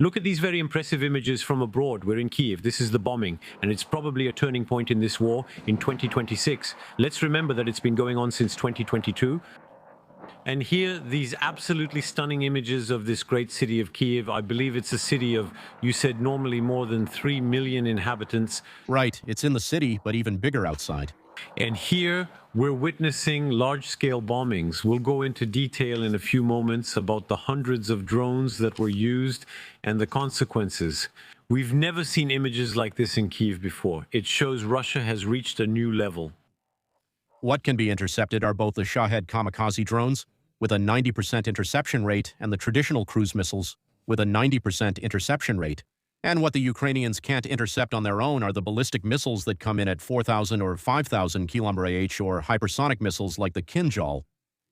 Look at these very impressive images from abroad. We're in Kyiv. This is the bombing, and it's probably a turning point in this war in 2026. Let's remember that it's been going on since 2022. And here, these absolutely stunning images of this great city of Kyiv. I believe it's a city of, you said, normally more than 3 million inhabitants. Right, it's in the city, but even bigger outside. And here, we're witnessing large-scale bombings. We'll go into detail in a few moments about the hundreds of drones that were used and the consequences. We've never seen images like this in Kyiv before. It shows Russia has reached a new level. What can be intercepted are both the Shahed kamikaze drones, with a 90% interception rate, and the traditional cruise missiles, with a 90% interception rate. And what the Ukrainians can't intercept on their own are the ballistic missiles that come in at 4,000 or 5,000 km/h or hypersonic missiles like the Kinjal.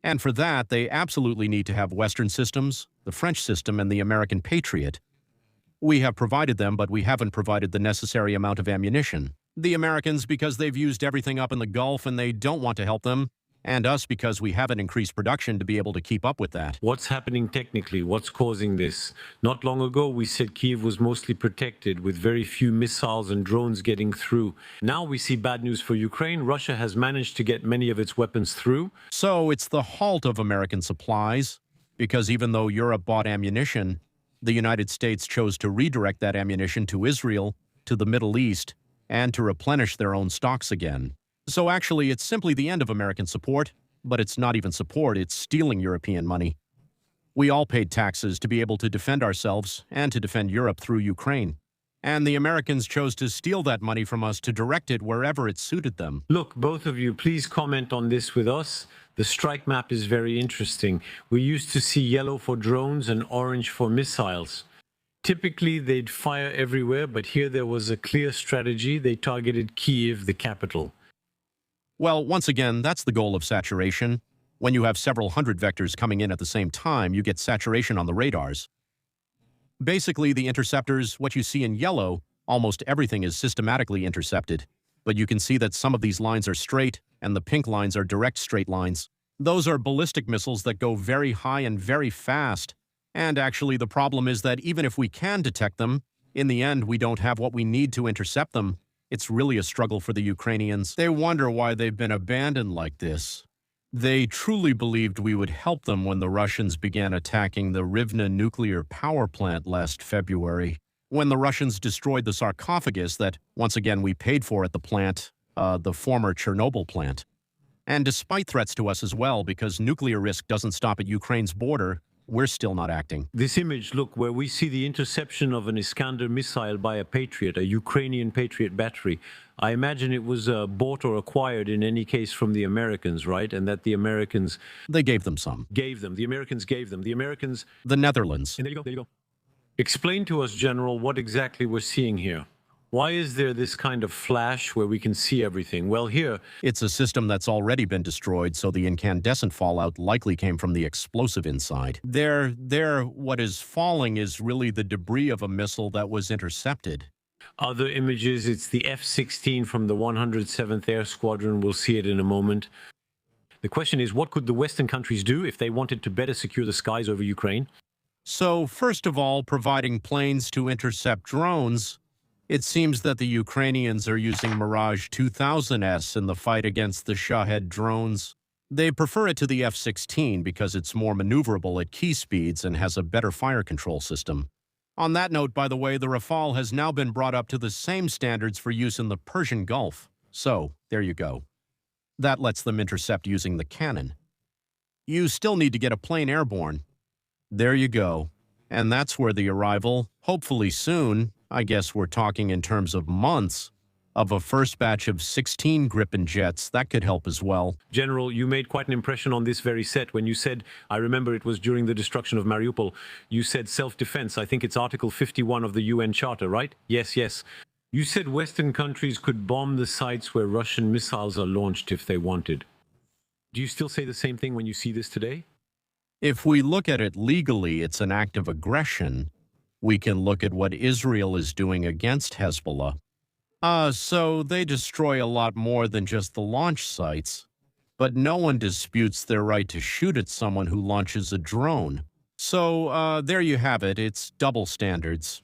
And for that, they absolutely need to have Western systems, the French system, and the American Patriot. We have provided them, but we haven't provided the necessary amount of ammunition. The Americans because they've used everything up in the Gulf and they don't want to help them, and us because we haven't increased production to be able to keep up with that. What's happening technically? What's causing this? Not long ago, we said Kyiv was mostly protected with very few missiles and drones getting through. Now we see bad news for Ukraine. Russia has managed to get many of its weapons through. So it's the halt of American supplies, because even though Europe bought ammunition, the United States chose to redirect that ammunition to Israel, to the Middle East, and to replenish their own stocks again. So actually, it's simply the end of American support, but it's not even support, it's stealing European money. We all paid taxes to be able to defend ourselves and to defend Europe through Ukraine. And the Americans chose to steal that money from us to direct it wherever it suited them. Look, both of you, please comment on this with us. The strike map is very interesting. We used to see yellow for drones and orange for missiles. Typically, they'd fire everywhere, but here there was a clear strategy. They targeted Kyiv, the capital. Well, once again, that's the goal of saturation. When you have several hundred vectors coming in at the same time, you get saturation on the radars. Basically, the interceptors, what you see in yellow, almost everything is systematically intercepted. But you can see that some of these lines are straight, and the pink lines are direct straight lines. Those are ballistic missiles that go very high and very fast. And actually, the problem is that even if we can detect them, in the end, we don't have what we need to intercept them. It's really a struggle for the Ukrainians. They wonder why they've been abandoned like this. They truly believed we would help them when the Russians began attacking the Rivne nuclear power plant last February. When the Russians destroyed the sarcophagus that, once again, we paid for at the plant, the former Chernobyl plant. And despite threats to us as well, because nuclear risk doesn't stop at Ukraine's border, we're still not acting. This image, look, where we see the interception of an Iskander missile by a Patriot, a Ukrainian Patriot battery. I imagine it was bought or acquired in any case from the Americans, right? And that the Americans... They gave them some. Gave them. The Americans gave them. The Americans... The Netherlands. And there you go, there you go. Explain to us, General, what exactly we're seeing here. Why is there this kind of flash where we can see everything? Well, here... It's a system that's already been destroyed, so the incandescent fallout likely came from the explosive inside. What is falling is really the debris of a missile that was intercepted. Other images, it's the F-16 from the 107th Air Squadron. We'll see it in a moment. The question is, what could the Western countries do if they wanted to better secure the skies over Ukraine? So, first of all, providing planes to intercept drones. It seems that the Ukrainians are using Mirage 2000S in the fight against the Shahed drones. They prefer it to the F-16 because it's more maneuverable at key speeds and has a better fire control system. On that note, by the way, the Rafale has now been brought up to the same standards for use in the Persian Gulf. So, there you go. That lets them intercept using the cannon. You still need to get a plane airborne. There you go. And that's where the arrival, hopefully soon, I guess we're talking in terms of months, of a first batch of 16 Gripen jets. That could help as well. General, you made quite an impression on this very set when you said, I remember it was during the destruction of Mariupol, you said self-defense. I think it's Article 51 of the UN Charter, right? Yes, yes. You said Western countries could bomb the sites where Russian missiles are launched if they wanted. Do you still say the same thing when you see this today? If we look at it legally, it's an act of aggression. We can look at what Israel is doing against Hezbollah. So they destroy a lot more than just the launch sites. But no one disputes their right to shoot at someone who launches a drone. So there you have it. It's double standards.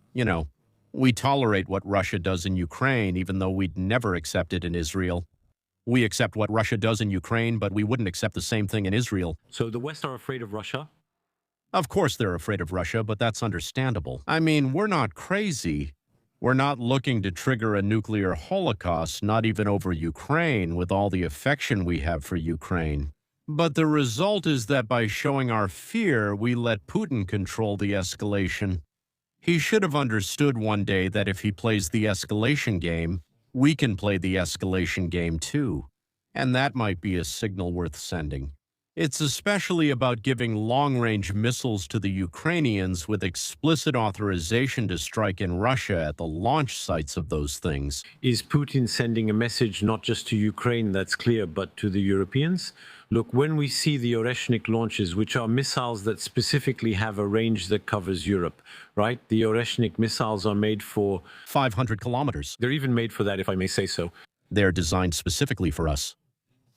We tolerate what Russia does in Ukraine, even though we'd never accept it in Israel. We accept what Russia does in Ukraine, but we wouldn't accept the same thing in Israel. So the West are afraid of Russia? Of course they're afraid of Russia, but that's understandable. I mean, we're not crazy. We're not looking to trigger a nuclear holocaust, not even over Ukraine, with all the affection we have for Ukraine. But the result is that by showing our fear, we let Putin control the escalation. He should have understood one day that if he plays the escalation game, we can play the escalation game too. And that might be a signal worth sending. It's especially about giving long-range missiles to the Ukrainians with explicit authorization to strike in Russia at the launch sites of those things. Is Putin sending a message not just to Ukraine, that's clear, but to the Europeans? Look, when we see the Oreshnik launches, which are missiles that specifically have a range that covers Europe, right? The Oreshnik missiles are made for 500 kilometers. They're even made for that, if I may say so. They're designed specifically for us.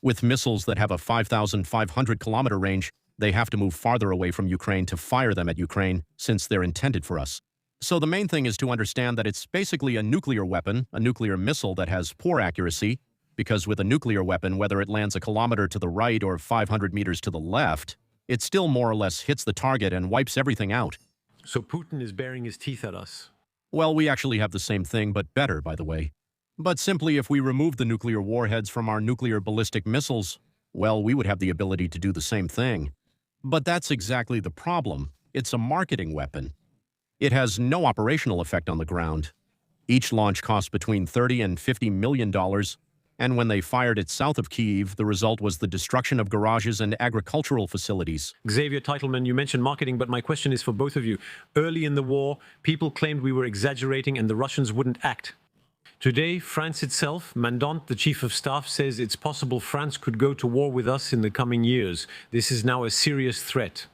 With missiles that have a 5,500-kilometer range, they have to move farther away from Ukraine to fire them at Ukraine, since they're intended for us. So the main thing is to understand that it's basically a nuclear weapon, a nuclear missile that has poor accuracy, because with a nuclear weapon, whether it lands a kilometer to the right or 500 meters to the left, it still more or less hits the target and wipes everything out. So Putin is baring his teeth at us. Well, we actually have the same thing, but better, by the way. But simply, if we remove the nuclear warheads from our nuclear ballistic missiles, well, we would have the ability to do the same thing. But that's exactly the problem. It's a marketing weapon. It has no operational effect on the ground. Each launch costs between $30 and $50 million, and when they fired it south of Kyiv, the result was the destruction of garages and agricultural facilities. Xavier Teitelman, you mentioned marketing, but my question is for both of you. Early in the war, people claimed we were exaggerating and the Russians wouldn't act. Today, France itself, Mandant, the chief of staff, says it's possible France could go to war with us in the coming years. This is now a serious threat.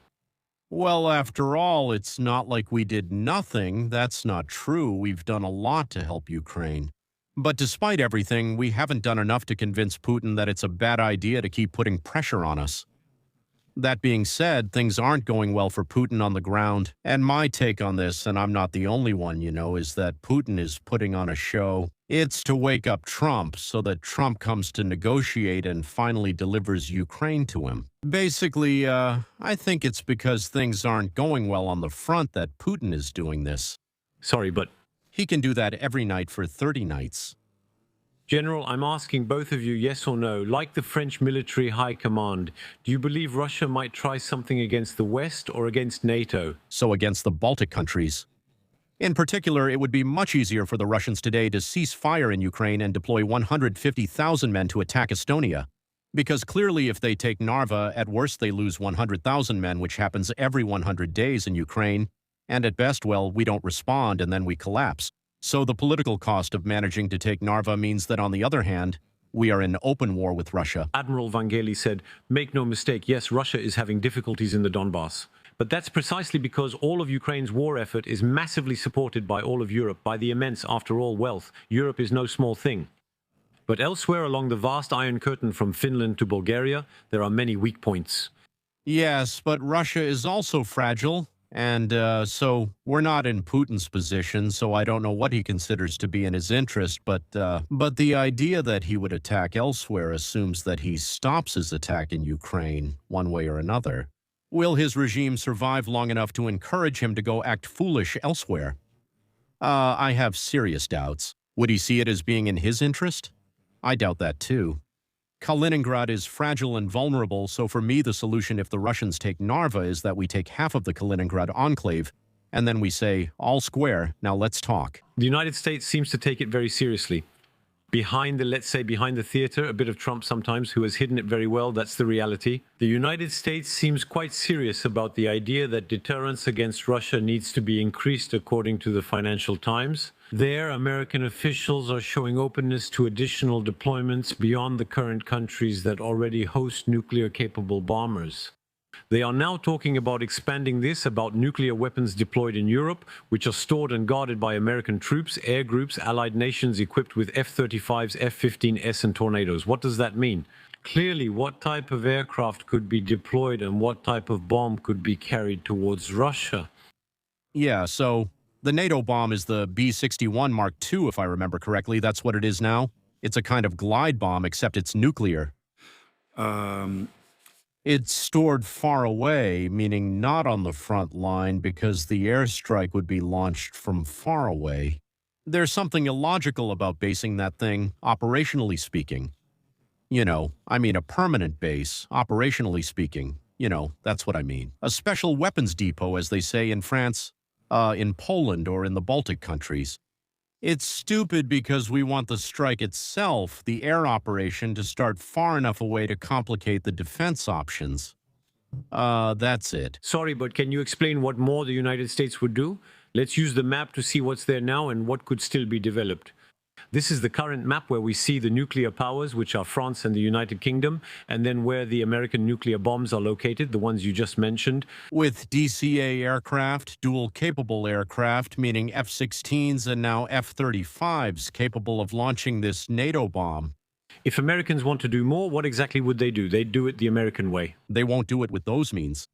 Well, after all, it's not like we did nothing. That's not true. We've done a lot to help Ukraine. But despite everything, we haven't done enough to convince Putin that it's a bad idea to keep putting pressure on us. That being said, things aren't going well for Putin on the ground. And my take on this, and I'm not the only one, is that Putin is putting on a show. It's to wake up Trump so that Trump comes to negotiate and finally delivers Ukraine to him. Basically, I think it's because things aren't going well on the front that Putin is doing this. Sorry, but he can do that every night for 30 nights. General, I'm asking both of you yes or no. Like the French military high command, do you believe Russia might try something against the West or against NATO? So against the Baltic countries. In particular, it would be much easier for the Russians today to cease fire in Ukraine and deploy 150,000 men to attack Estonia. Because clearly if they take Narva, at worst they lose 100,000 men, which happens every 100 days in Ukraine. And at best, well, we don't respond and then we collapse. So the political cost of managing to take Narva means that, on the other hand, we are in open war with Russia. Admiral Vangeli said, make no mistake, yes, Russia is having difficulties in the Donbass. But that's precisely because all of Ukraine's war effort is massively supported by all of Europe, by the immense, after all, wealth. Europe is no small thing. But elsewhere along the vast Iron Curtain from Finland to Bulgaria, there are many weak points. Yes, but Russia is also fragile. And so we're not in Putin's position, so I don't know what he considers to be in his interest. But the idea that he would attack elsewhere assumes that he stops his attack in Ukraine one way or another. Will his regime survive long enough to encourage him to go act foolish elsewhere? I have serious doubts. Would he see it as being in his interest? I doubt that too. Kaliningrad is fragile and vulnerable, so for me the solution if the Russians take Narva is that we take half of the Kaliningrad enclave, and then we say, all square, now let's talk. The United States seems to take it very seriously. Behind the theater, a bit of Trump sometimes, who has hidden it very well, that's the reality. The United States seems quite serious about the idea that deterrence against Russia needs to be increased, according to the Financial Times. There, American officials are showing openness to additional deployments beyond the current countries that already host nuclear-capable bombers. They are now talking about expanding this, about nuclear weapons deployed in Europe, which are stored and guarded by American troops, air groups, allied nations equipped with F-35s, F-15S and Tornadoes. What does that mean? Clearly, what type of aircraft could be deployed and what type of bomb could be carried towards Russia? Yeah, so the NATO bomb is the B-61 Mark II, if I remember correctly. That's what it is now. It's a kind of glide bomb, except it's nuclear. Um, It's stored far away, meaning not on the front line, because the airstrike would be launched from far away. There's something illogical about basing that thing, operationally speaking. I mean a permanent base, operationally speaking. That's what I mean. A special weapons depot, as they say in France, in Poland, or in the Baltic countries. It's stupid because we want the strike itself, the air operation, to start far enough away to complicate the defense options. That's it. Sorry, but can you explain what more the United States would do? Let's use the map to see what's there now and what could still be developed. This is the current map where we see the nuclear powers, which are France and the United Kingdom, and then where the American nuclear bombs are located, the ones you just mentioned. With DCA aircraft, dual-capable aircraft, meaning F-16s and now F-35s, capable of launching this NATO bomb. If Americans want to do more, what exactly would they do? They'd do it the American way. They won't do it with those means.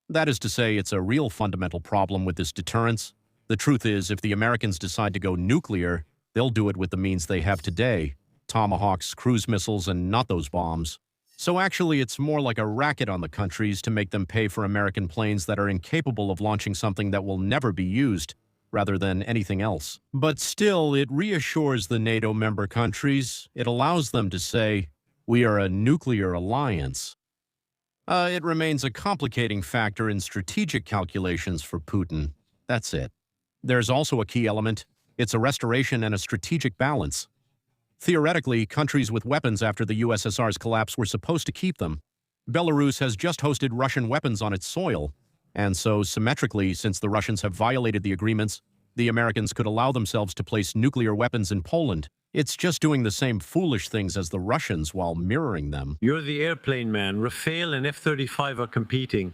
That is to say, it's a real fundamental problem with this deterrence. The truth is, if the Americans decide to go nuclear, they'll do it with the means they have today, tomahawks, cruise missiles, and not those bombs. So actually, it's more like a racket on the countries to make them pay for American planes that are incapable of launching something that will never be used, rather than anything else. But still, it reassures the NATO member countries. It allows them to say, we are a nuclear alliance. It remains a complicating factor in strategic calculations for Putin. That's it. There's also a key element. It's a restoration and a strategic balance. Theoretically, countries with weapons after the USSR's collapse were supposed to keep them. Belarus has just hosted Russian weapons on its soil, and so symmetrically, since the Russians have violated the agreements, the Americans could allow themselves to place nuclear weapons in Poland. It's just doing the same foolish things as the Russians while mirroring them. You're the airplane man. Rafale and F-35 are competing.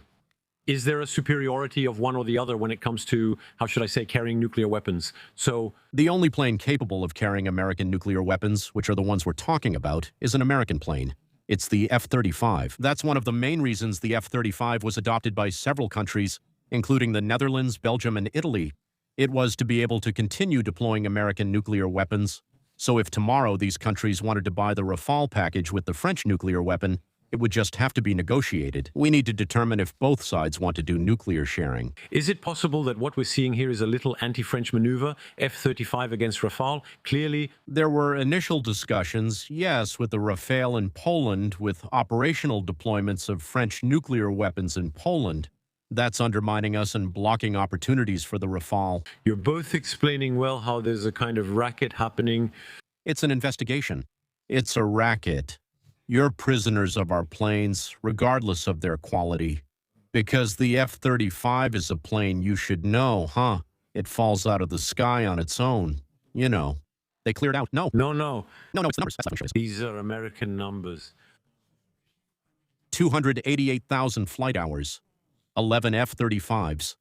Is there a superiority of one or the other when it comes to, how should I say, carrying nuclear weapons? So The only plane capable of carrying American nuclear weapons, which are the ones we're talking about, is an American plane. It's the F-35. That's one of the main reasons the F-35 was adopted by several countries, including the Netherlands, Belgium, and Italy. It was to be able to continue deploying American nuclear weapons. So if tomorrow these countries wanted to buy the Rafale package with the French nuclear weapon, it would just have to be negotiated. We need to determine if both sides want to do nuclear sharing. is it possible that what we're seeing here is a little anti-French maneuver, F-35 against Rafale? Clearly, There were initial discussions, yes, with the Rafale in Poland, with operational deployments of French nuclear weapons in Poland. That's undermining us and blocking opportunities for the Rafale. you're both explaining well how there's a kind of racket happening. It's an investigation. It's a racket. You're prisoners of our planes, regardless of their quality. Because the F-35 is a plane you should know, huh? It falls out of the sky on its own. They cleared out. No, No, no, it's the numbers. That's not what it is. these are American numbers. 288,000 flight hours. 11 F-35s.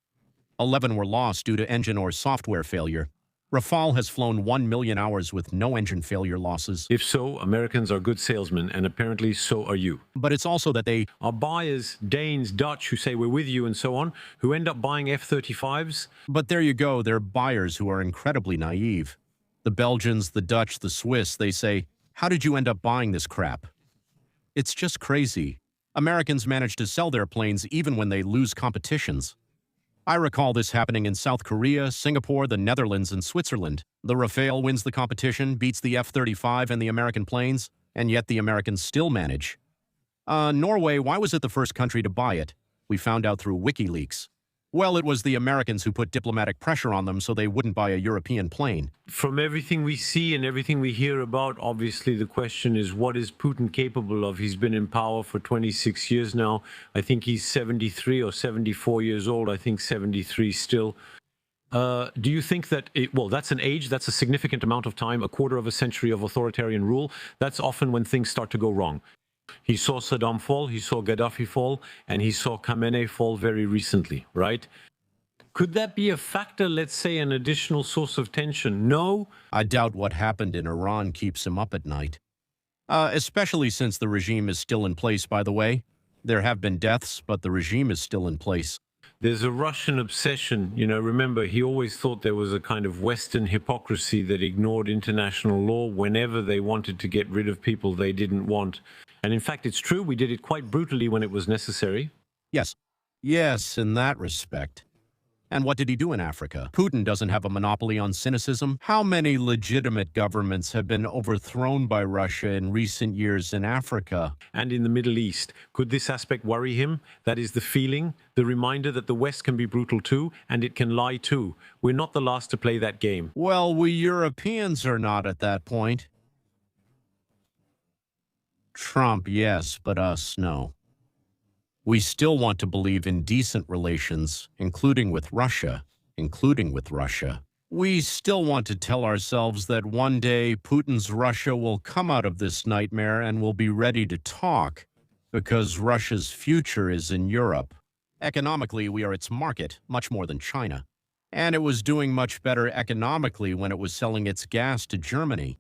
11 were lost due to engine or software failure. Rafale has flown 1 million hours with no engine failure losses. If so, Americans are good salesmen, and apparently so are you. But it's also that they Are buyers, Danes, Dutch, who say we're with you and so on, who end up buying F-35s? But there you go, they're buyers who are incredibly naive. The Belgians, the Dutch, the Swiss, they say, how did you end up buying this crap? It's just crazy. Americans manage to sell their planes even when they lose competitions. I recall this happening in South Korea, Singapore, the Netherlands, and Switzerland. The Rafale wins the competition, beats the F-35 and the American planes, and yet the Americans still manage. Norway, why was it the first country to buy it? We found out through WikiLeaks. Well, it was the Americans who put diplomatic pressure on them so they wouldn't buy a European plane. From everything we see and everything we hear about, obviously the question is, what is Putin capable of? He's been in power for 26 years now. I think he's 73 or 74 years old. I think 73 still. Do you think that, well, that's an age, that's a significant amount of time, a quarter of a century of authoritarian rule. That's often when things start to go wrong. He saw Saddam fall, he saw Gaddafi fall, and he saw Khamenei fall very recently, right? Could that be a factor, let's say, an additional source of tension? No? I doubt what happened in Iran keeps him up at night. Especially since the regime is still in place, by the way. There have been deaths, but the regime is still in place. There's a Russian obsession. Remember, he always thought there was a kind of Western hypocrisy that ignored international law whenever they wanted to get rid of people they didn't want. And in fact, it's true, we did it quite brutally when it was necessary. Yes. Yes, in that respect. And what did he do in Africa? Putin doesn't have a monopoly on cynicism. How many legitimate governments have been overthrown by Russia in recent years in Africa? And in the Middle East. Could this aspect worry him? That is the feeling, the reminder that the West can be brutal too, and it can lie too. We're not the last to play that game. Well, we Europeans are not at that point. Trump, yes, but us, no. We still want to believe in decent relations, including with Russia. We still want to tell ourselves that one day Putin's Russia will come out of this nightmare and will be ready to talk, because Russia's future is in Europe. Economically, we are its market, much more than China. And it was doing much better economically when it was selling its gas to Germany.